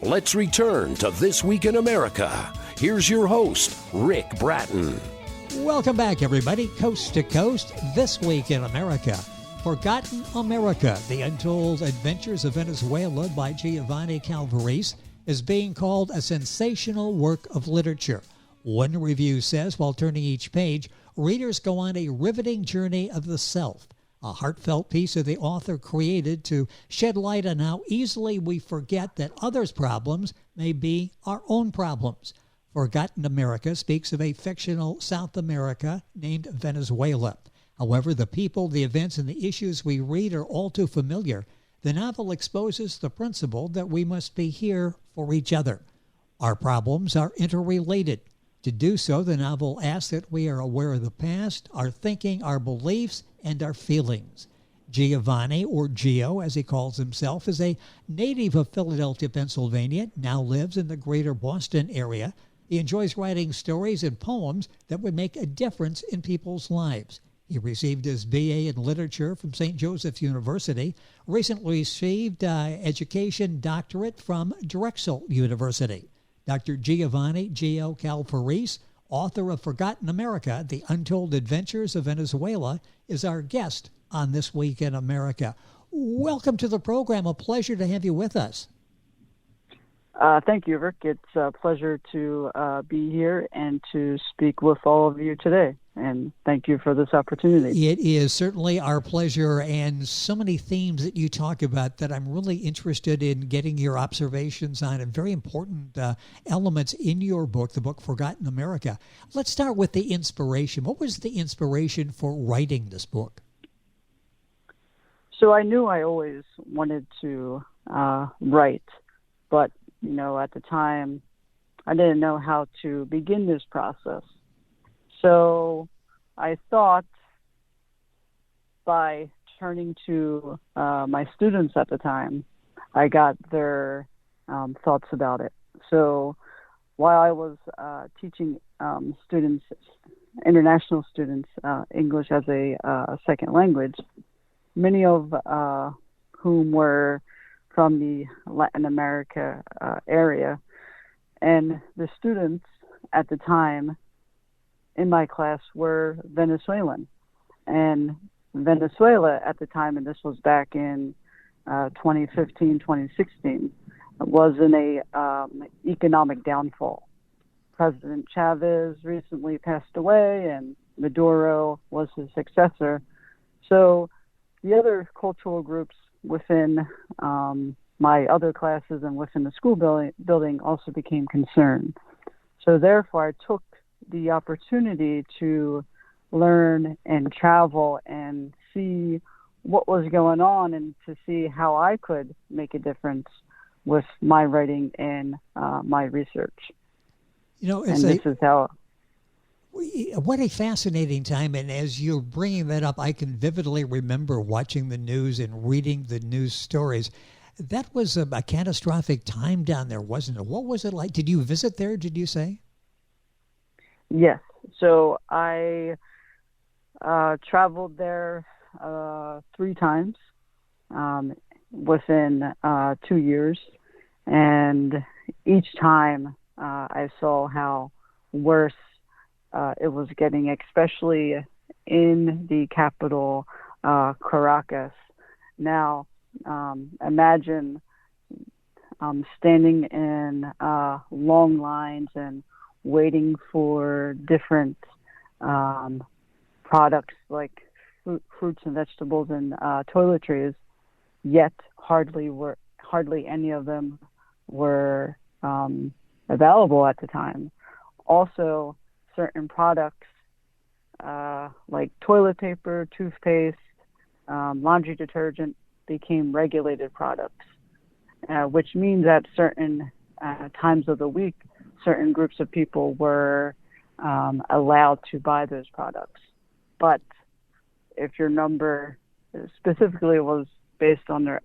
Let's return to This Week in America. Here's your host, Ric Bratton. Welcome back, everybody. Coast to Coast, This Week in America. Forgotten America, The Untold Adventures of Venezuela by Giovanni Calvarese is being called a sensational work of literature. One review says, while turning each page, readers go on a riveting journey of the self, a heartfelt piece of the author created to shed light on how easily we forget that others' problems may be our own problems. Forgotten America speaks of a fictional South America named Venezuela. However, the people, the events, and the issues we read are all too familiar. The novel exposes the principle that we must be here for each other. Our problems are interrelated. To do so, the novel asks that we are aware of the past, our thinking, our beliefs, and our feelings. Giovanni, or Gio as he calls himself, is a native of Philadelphia, Pennsylvania, now lives in the greater Boston area. He enjoys writing stories and poems that would make a difference in people's lives. He received his B.A. in Literature from St. Joseph's University, recently received education doctorate from Drexel University. Dr. Giovanni Gio Calvarese, author of Forgotten America, The Untold Adventures of Venezuela, is our guest on This Week in America. Welcome to the program. A pleasure to have you with us. Thank you, Rick. It's a pleasure to be here and to speak with all of you today. And thank you for this opportunity. It is certainly our pleasure, and so many themes that you talk about that I'm really interested in getting your observations on, and very important elements in your book, the book Forgotten America. Let's start with the inspiration. What was the inspiration for writing this book? So I knew I always wanted to write, but at the time, I didn't know how to begin this process. So I thought by turning to my students at the time, I got their thoughts about it. So while I was teaching students, international students, English as a second language, many of whom were from the Latin America area, and the students at the time in my class were Venezuelan. And Venezuela at the time, and this was back in 2015, 2016, was in a economic downfall. President Chavez recently passed away, and Maduro was his successor. So the other cultural groups within my other classes and within the school building also became concerned. So therefore, I took the opportunity to learn and travel and see what was going on and to see how I could make a difference with my writing and my research. What a fascinating time. And as you're bringing that up, I can vividly remember watching the news and reading the news stories. That was a catastrophic time down there, wasn't it? What was it like? Did you visit there, did you say? Yes. So I traveled there 3 times within 2 years. And each time I saw how worse it was getting, especially in the capital, Caracas. Now, imagine standing in long lines and waiting for different products like fruits and vegetables and toiletries, yet hardly any of them were available at the time. Also, certain products like toilet paper, toothpaste, laundry detergent became regulated products, which means at certain times of the week, certain groups of people were allowed to buy those products. But if your number specifically was based on their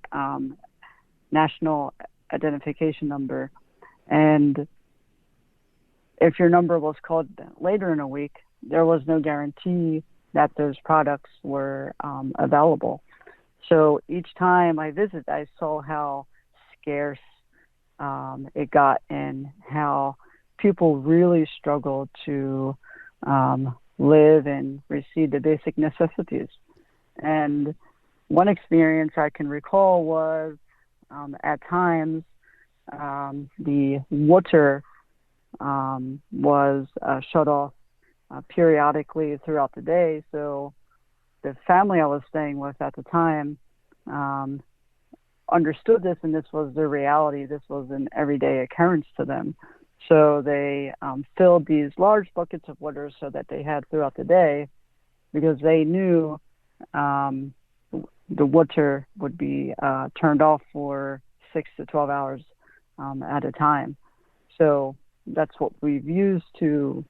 national identification number, and if your number was called later in a week, there was no guarantee that those products were available. So each time I visit, I saw how scarce it got in how people really struggled to live and receive the basic necessities. And one experience I can recall was at times the water was shut off periodically throughout the day. So the family I was staying with at the time understood this, and this was their reality. This was an everyday occurrence to them. So they filled these large buckets of water so that they had throughout the day, because they knew the water would be turned off for 6 to 12 hours at a time. So that's what we've used to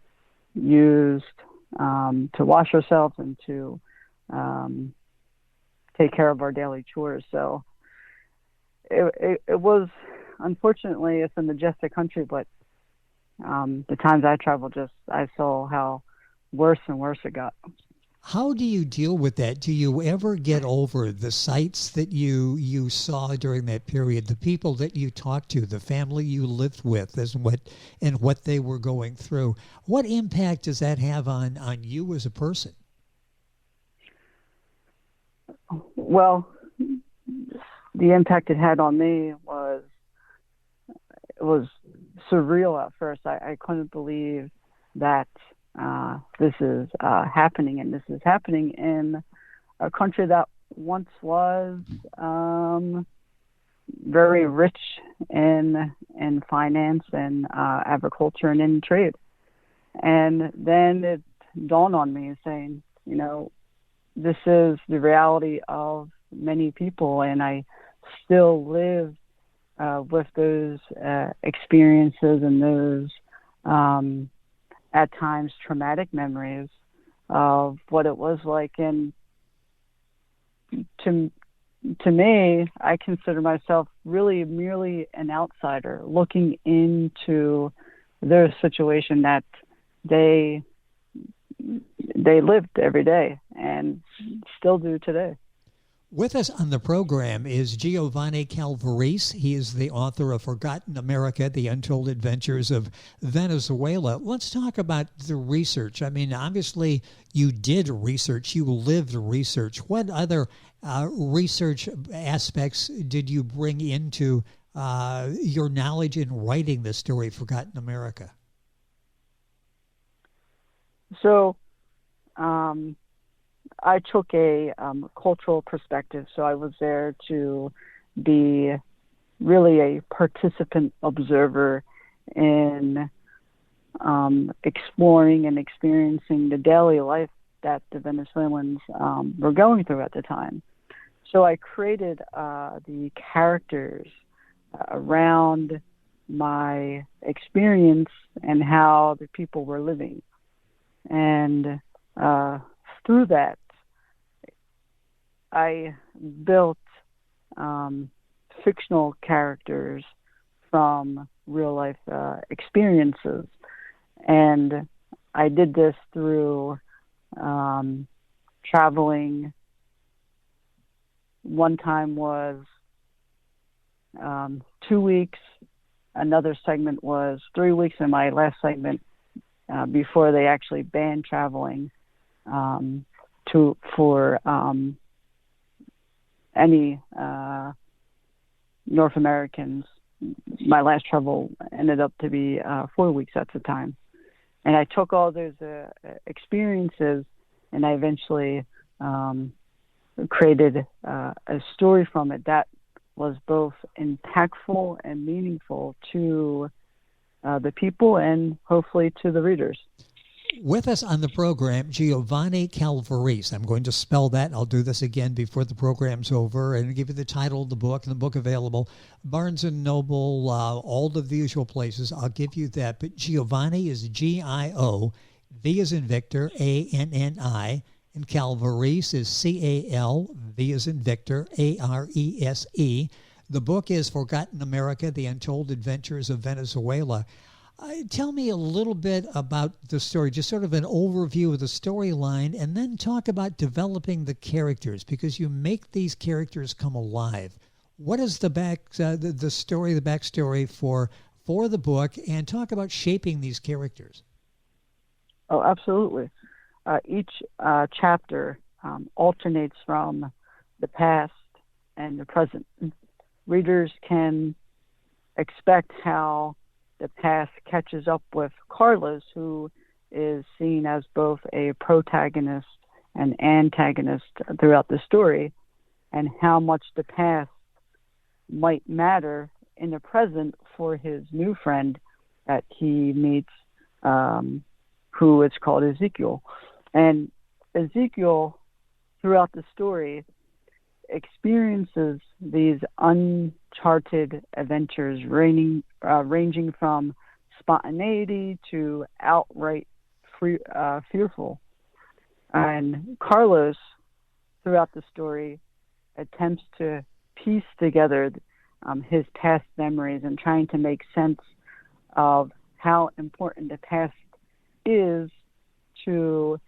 wash ourselves and to take care of our daily chores. So it was, unfortunately, it's a majestic country, but the times I traveled, I saw how worse and worse it got. How do you deal with that? Do you ever get over the sights that you saw during that period, the people that you talked to, the family you lived with, and what they were going through? What impact does that have on you as a person? Well, the impact it had on me was surreal at first. I couldn't believe that this is happening, and this is happening in a country that once was very rich in finance and agriculture and in trade. And then it dawned on me saying, this is the reality of many people, and I still live with those experiences and those at times traumatic memories of what it was like. And to me, I consider myself really merely an outsider looking into their situation that they lived every day and still do today. With us on the program is Giovanni Calvarese. He is the author of Forgotten America, The Untold Adventures of Venezuela. Let's talk about the research. I mean, obviously, you did research. You lived research. What other research aspects did you bring into your knowledge in writing the story, Forgotten America? So, I took a cultural perspective, so I was there to be really a participant observer in exploring and experiencing the daily life that the Venezuelans were going through at the time. So I created the characters around my experience and how the people were living. And through that, I built fictional characters from real life experiences. And I did this through traveling. One time was 2 weeks. Another segment was 3 weeks. And my last segment, before they actually banned traveling for any North Americans, my last travel ended up to be 4 weeks at the time. And I took all those experiences, and I eventually created a story from it that was both impactful and meaningful to the people and hopefully to the readers. With us on the program, Giovanni Calvarese. I'm going to spell that. I'll do this again before the program's over and give you the title of the book, and the book available, Barnes & Noble, all of the usual places. I'll give you that. But Giovanni is G-I-O, V as in Victor, A-N-N-I, and Calvarese is C-A-L, V as in Victor, A-R-E-S-E. The book is Forgotten America, The Untold Adventures of Venezuela. Tell me a little bit about the story, just sort of an overview of the storyline, and then talk about developing the characters, because you make these characters come alive. What is the backstory for the book, and talk about shaping these characters? Oh, absolutely. Each chapter alternates from the past and the present. Readers can expect how the past catches up with Carlos, who is seen as both a protagonist and antagonist throughout the story, and how much the past might matter in the present for his new friend that he meets, who is called Ezekiel. And Ezekiel, throughout the story, experiences these uncharted adventures, ranging from spontaneity to outright fearful. And Carlos, throughout the story, attempts to piece together his past memories and trying to make sense of how important the past is to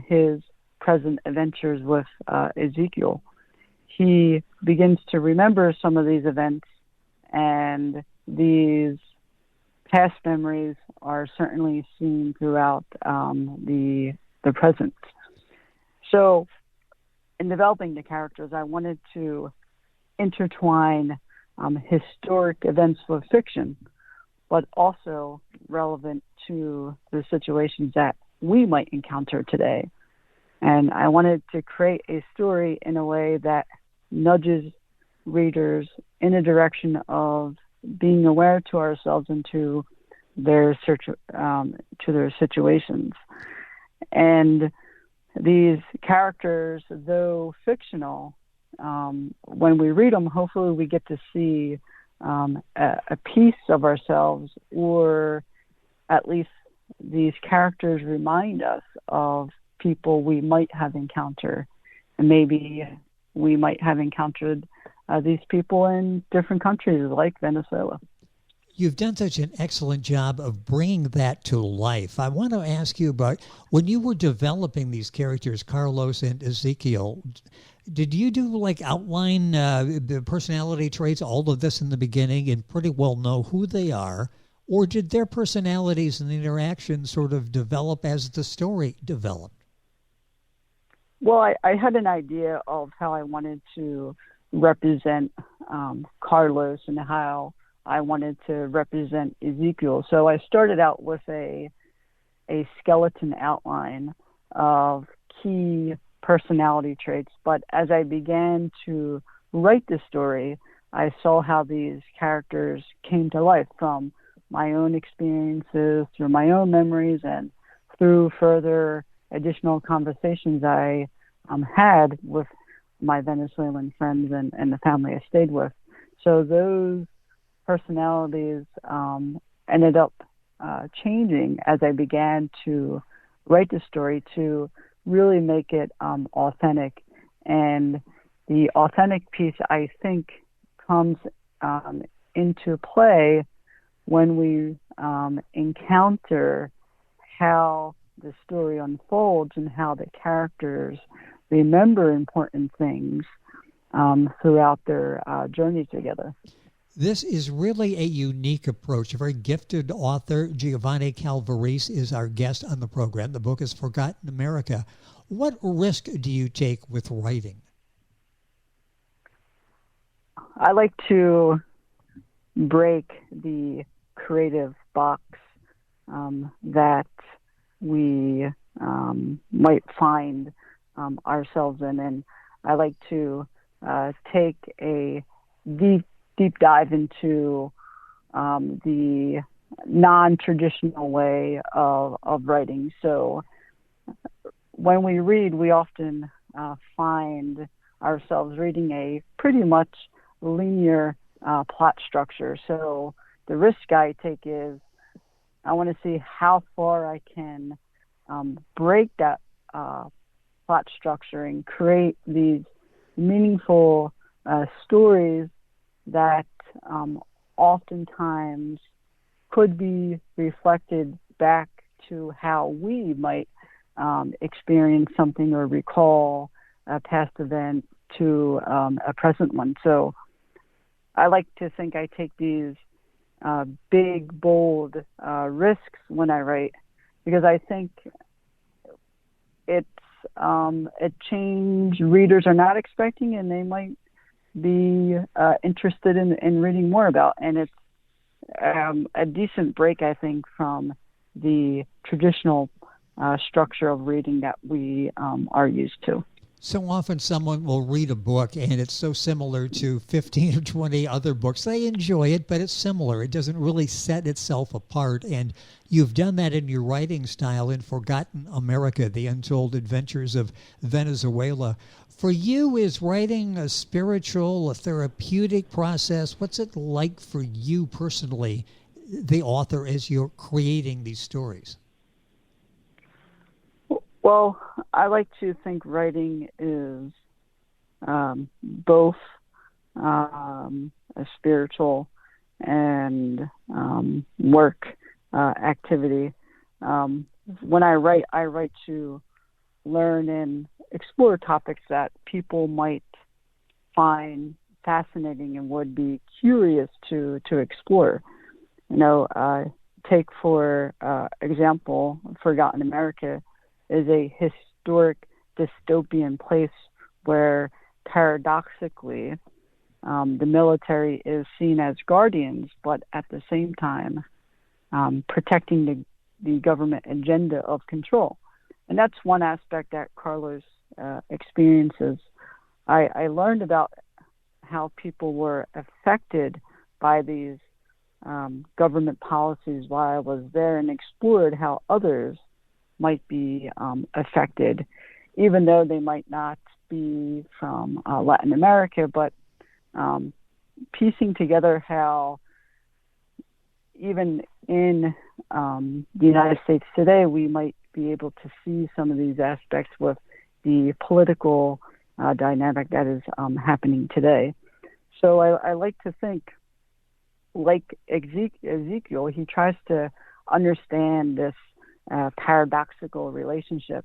his present adventures with Ezekiel. He begins to remember some of these events, and these past memories are certainly seen throughout the present. So, in developing the characters, I wanted to intertwine historic events with fiction, but also relevant to the situations that we might encounter today. And I wanted to create a story in a way that nudges readers in a direction of being aware to ourselves and to their situations. And these characters, though fictional, when we read them, hopefully we get to see a piece of ourselves, or at least these characters remind us of people we might have encountered. And maybe we might have encountered these people in different countries like Venezuela. You've done such an excellent job of bringing that to life. I want to ask you about when you were developing these characters, Carlos and Ezekiel, did you do outline the personality traits, all of this in the beginning, and pretty well know who they are? Or did their personalities and interactions sort of develop as the story developed? Well, I had an idea of how I wanted to represent Carlos and how I wanted to represent Ezekiel. So I started out with a skeleton outline of key personality traits. But as I began to write the story, I saw how these characters came to life from my own experiences, through my own memories, and through further additional conversations I had with my Venezuelan friends and the family I stayed with. So those personalities ended up changing as I began to write the story to really make it authentic. And the authentic piece, I think, comes into play when we encounter how the story unfolds and how the characters remember important things throughout their journey together. This is really a unique approach. A very gifted author, Giovanni Calvarese, is our guest on the program. The book is Forgotten America. What risk do you take with writing? I like to break the creative box that we might find ourselves in. And I like to take a deep dive into the non-traditional way of writing. So when we read, we often find ourselves reading a pretty much linear plot structure. So the risk I take is I want to see how far I can break that plot structure and create these meaningful stories that oftentimes could be reflected back to how we might experience something or recall a past event to a present one. So I like to think I take these big, bold risks when I write, because I think it's a change readers are not expecting, and they might be interested in reading more about. And it's a decent break, I think, from the traditional structure of reading that we are used to. So often someone will read a book and it's so similar to 15 or 20 other books. They enjoy it, but it's similar. It doesn't really set itself apart. And you've done that in your writing style in Forgotten America, The Untold Adventures of Venezuela. For you, is writing a spiritual, a therapeutic process? What's it like for you personally, the author, as you're creating these stories? Well, I like to think writing is both a spiritual and work activity. When I write to learn and explore topics that people might find fascinating and would be curious to explore. Take for example, Forgotten America is a historic dystopian place where paradoxically the military is seen as guardians, but at the same time protecting the government agenda of control. And that's one aspect that Carlos experiences. I learned about how people were affected by these government policies while I was there, and explored how others might be affected, even though they might not be from Latin America, but piecing together how even in the United States today, we might be able to see some of these aspects with the political dynamic that is happening today. So I like to think, like Ezekiel, he tries to understand this paradoxical relationship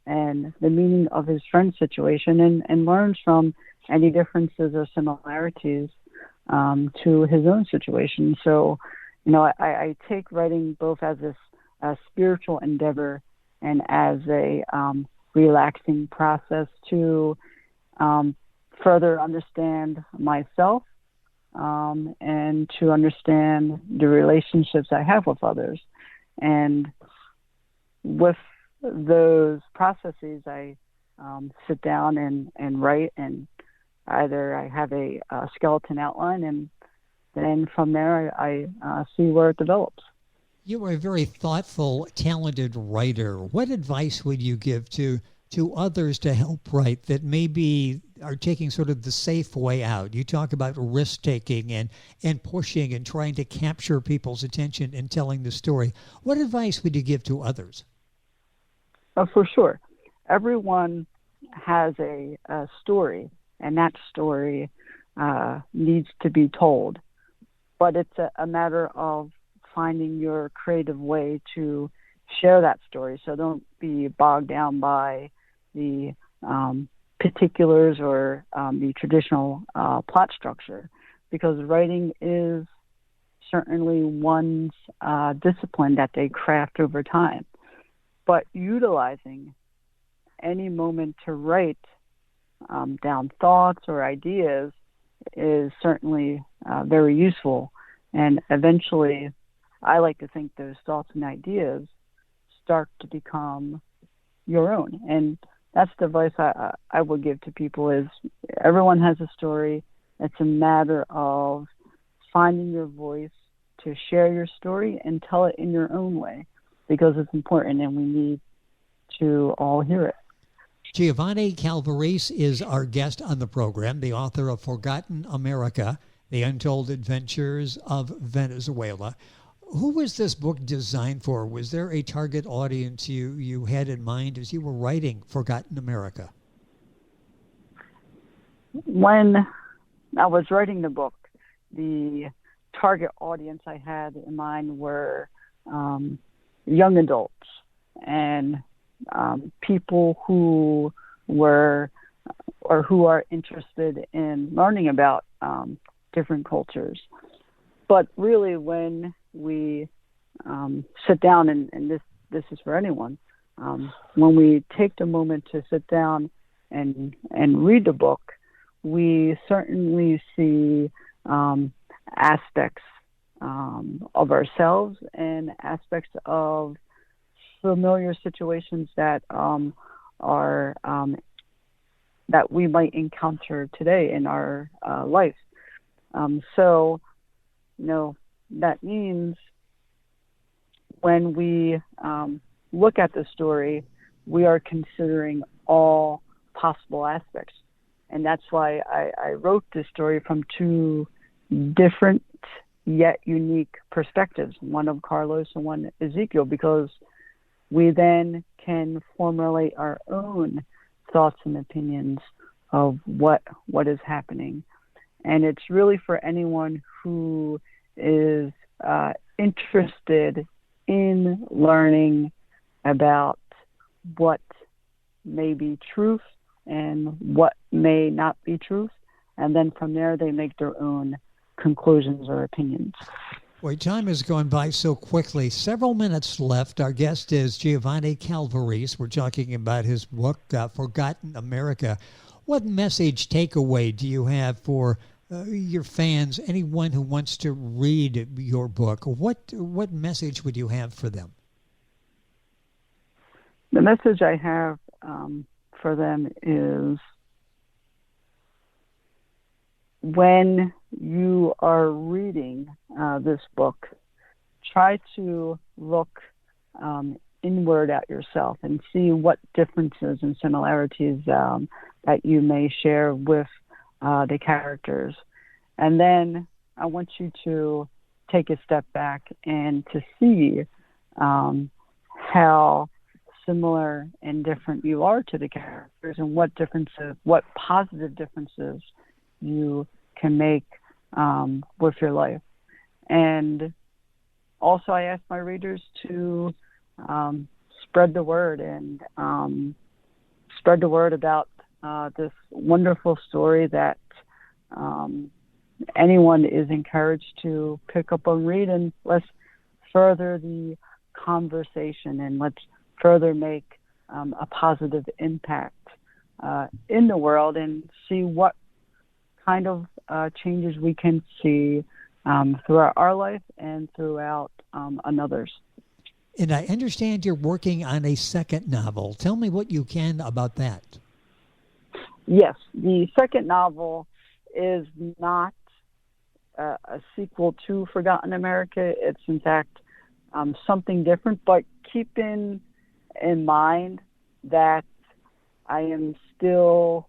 and the meaning of his friend's situation, and learns from any differences or similarities to his own situation. So, I take writing both as this spiritual endeavor and as a relaxing process to further understand myself and to understand the relationships I have with others. And with those processes, I sit down and write, and either I have a skeleton outline, and then from there I see where it develops. You are a very thoughtful, talented writer. What advice would you give to others to help write that maybe are taking sort of the safe way out? You talk about risk-taking and pushing and trying to capture people's attention and telling the story. What advice would you give to others? For sure. Everyone has a story, and that story needs to be told. But it's a matter of finding your creative way to share that story. So don't be bogged down by the particulars or the traditional plot structure, because writing is certainly one's discipline that they craft over time. But utilizing any moment to write down thoughts or ideas is certainly very useful. And eventually, I like to think those thoughts and ideas start to become your own. And that's the advice I would give to people is everyone has a story. It's a matter of finding your voice to share your story and tell it in your own way, because it's important and we need to all hear it. Giovanni Calvarese is our guest on the program, the author of Forgotten America, The Untold Adventures of Venezuela. Who was this book designed for? Was there a target audience you had in mind as you were writing Forgotten America? When I was writing the book, the target audience I had in mind were young adults and people who were or who are interested in learning about different cultures. But really, when we sit down, and this is for anyone, when we take the moment to sit down and read the book, we certainly see aspects of ourselves and aspects of familiar situations that are that we might encounter today in our life. So, that means when we look at the story, we are considering all possible aspects. And that's why I wrote this story from two different yet unique perspectives, one of Carlos and one Ezekiel, because we then can formulate our own thoughts and opinions of what is happening. And it's really for anyone who is interested in learning about what may be truth and what may not be truth. And then from there, they make their own conclusions or opinions. Boy, time has gone by so quickly. Several minutes left. Our guest is Giovanni Calvarese. We're talking about his book, Forgotten America. What message takeaway do you have for your fans, anyone who wants to read your book? What message would you have for them? The message I have for them is, when you are reading this book, try to look inward at yourself and see what differences and similarities that you may share with the characters. And then I want you to take a step back and to see how similar and different you are to the characters, and what differences, what positive differences you can make with your life. And also, I ask my readers to spread the word and spread the word about this wonderful story that anyone is encouraged to pick up and read. And let's further the conversation, and let's further make a positive impact in the world, and see what kind of changes we can see throughout our life and throughout another's. And I understand you're working on a second novel. Tell me what you can about that. Yes, the second novel is not a sequel to Forgotten America. It's in fact something different, but keeping in mind that I am still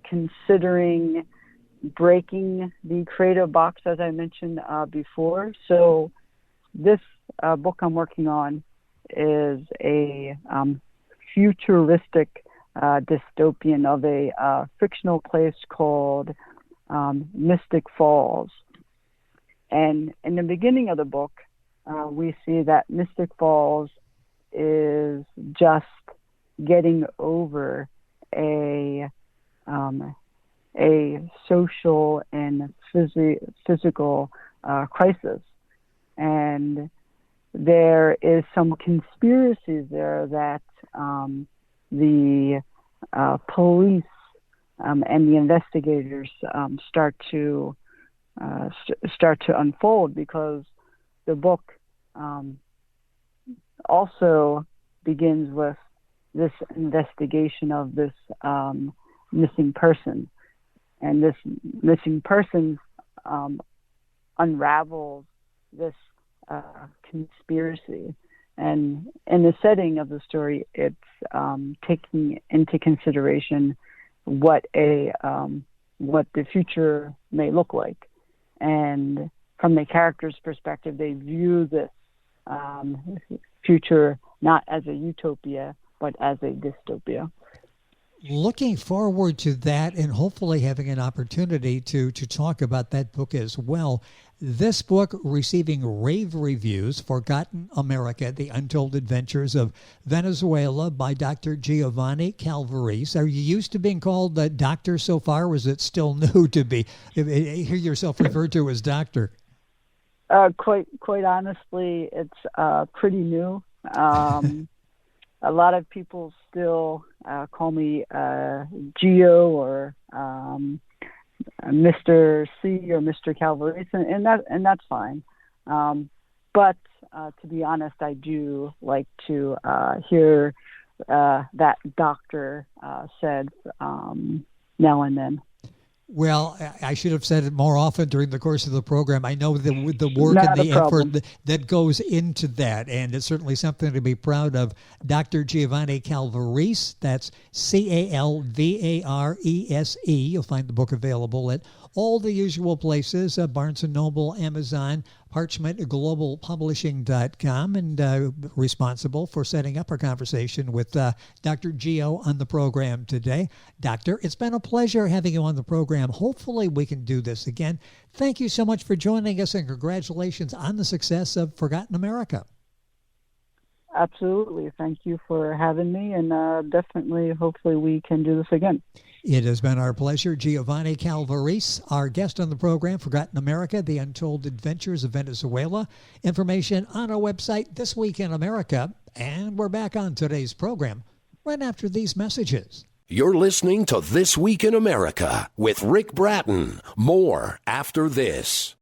considering breaking the creative box, as I mentioned before. So this book I'm working on is a futuristic dystopian of a fictional place called Mystic Falls. And in the beginning of the book, we see that Mystic Falls is just getting over a social and physical crisis. And there is some conspiracies there that the police and the investigators start to unfold, because the book also begins with this investigation of this missing person, and this missing person unravels this conspiracy. And in the setting of the story, it's taking into consideration what the future may look like. And from the character's perspective, they view this future not as a utopia, but as a dystopia. Looking forward to that and hopefully having an opportunity to talk about that book as well. This book receiving rave reviews, Forgotten America, The Untold Adventures of Venezuela by Dr. Giovanni Calvarese. Are you used to being called doctor so far, or is it still new to hear yourself referred to as doctor? Quite honestly, it's pretty new. A lot of people still call me Gio or Mr. C or Mr. Calvarese, and that's fine. But to be honest, I do like to hear that doctor said now and then. Well, I should have said it more often during the course of the program. I know the work Not and the a problem. effort that goes into that, and it's certainly something to be proud of. Dr. Giovanni Calvarese, that's Calvarese. You'll find the book available at all the usual places, Barnes & Noble, Amazon, ParchmentGlobalPublishing.com, and responsible for setting up our conversation with Dr. Gio on the program today. Doctor, it's been a pleasure having you on the program. Hopefully we can do this again. Thank you so much for joining us, and congratulations on the success of Forgotten America. Absolutely. Thank you for having me, and definitely, hopefully we can do this again. It has been our pleasure. Giovanni Calvarese, our guest on the program, Forgotten America, The Untold Adventures of Venezuela. Information on our website, This Week in America. And we're back on today's program right after these messages. You're listening to This Week in America with Ric Bratton. More after this.